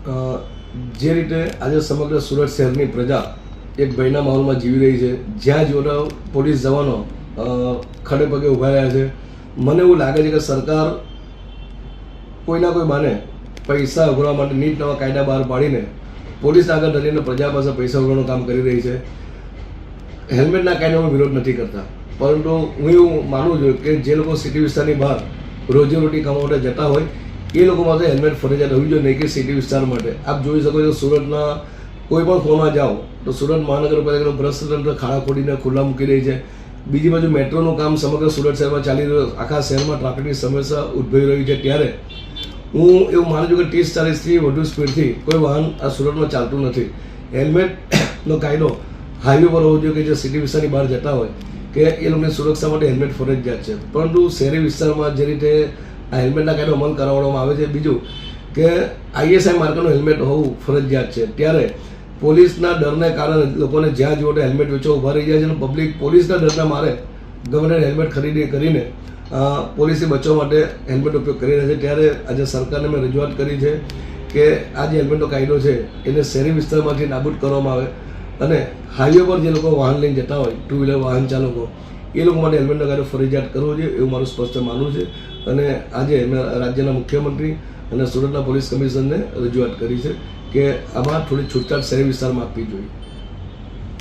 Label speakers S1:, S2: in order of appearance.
S1: જે રીતે આજે સમગ્ર સુરત શહેરની પ્રજા એક ભયના માહોલમાં જીવી રહી છે, જ્યાં જોડો પોલીસ જવાનો ખડે પગે ઊભા રહ્યા છે, મને એવું લાગે છે કે સરકાર કોઈના કોઈ બાને પૈસા ઉઘરાવવા માટે નીટ નવા કાયદા બહાર પાડીને પોલીસ આગળ ધરીને પ્રજા પાસે પૈસા ઉઘરાવવાનું કામ કરી રહી છે. હેલ્મેટના કાયદાનો વિરોધ નથી કરતા, પરંતુ હું એવું માનું છું કે જે લોકો સિટી વિસ્તારની બહાર રોજીરોટી કમાવા માટે જતા હોય એ લોકો માટે હેલ્મેટ ફરજિયાત હોવી જોઈએ, નહીં કે સિટી વિસ્તાર માટે. આપ જોઈ શકો છો સુરતના કોઈ પણ ખૂણમાં જાઓ તો સુરત મહાનગરપાલિકાનું ભ્રષ્ટ તંત્ર ખાડા ખોડીને ખુલ્લા મૂકી રહી છે. બીજી બાજુ મેટ્રોનું કામ સમગ્ર સુરત શહેરમાં ચાલી રહ્યું, આખા શહેરમાં ટ્રાફિકની સમસ્યા ઉદ્ભવી રહી છે. ત્યારે હું એવું માનું છું કે 30-40થી વધુ સ્પીડથી કોઈ વાહન આ સુરતમાં ચાલતું નથી. હેલ્મેટનો કાયદો હાઈવે પર હોવો જોઈએ કે જે સિટી વિસ્તારની બહાર જતા હોય કે એ લોકોની સુરક્ષા માટે હેલ્મેટ ફરજિયાત છે. પરંતુ શહેરી વિસ્તારમાં જે રીતે આ હેલ્મેટના કાયદો અમલ કરાવવામાં આવે છે, બીજું કે ISI માર્કનું હેલ્મેટ હોવું ફરજિયાત છે, ત્યારે પોલીસના ડરને કારણે લોકોને જ્યાં જુઓ હેલ્મેટ વેચવા ઊભા રહી જાય છે અને પબ્લિક પોલીસના ડરના મારે ગમે હેલ્મેટ ખરીદી કરીને પોલીસથી બચવા માટે હેલ્મેટ ઉપયોગ કરી રહ્યા છે. ત્યારે આજે સરકારને મેં રજૂઆત કરી છે કે આ જે હેલ્મેટનો કાયદો છે એને શહેરી વિસ્તારમાંથી નાબૂદ કરવામાં આવે અને હાઈવે પર જે લોકો વાહન લઈને જતા હોય, ટુ વ્હીલર વાહન ચાલકો, એ લોકો માટે હેલ્મેટનો કાયદો ફરજિયાત કરવો જોઈએ એવું મારું સ્પષ્ટ માનવું છે. અને આજે મેં રાજ્યના મુખ્યમંત્રી અને સુરતના પોલીસ કમિશનરને રજૂઆત કરી છે કે આમાં થોડી છૂટછાટ શહેરી વિસ્તારમાં આપવી જોઈએ.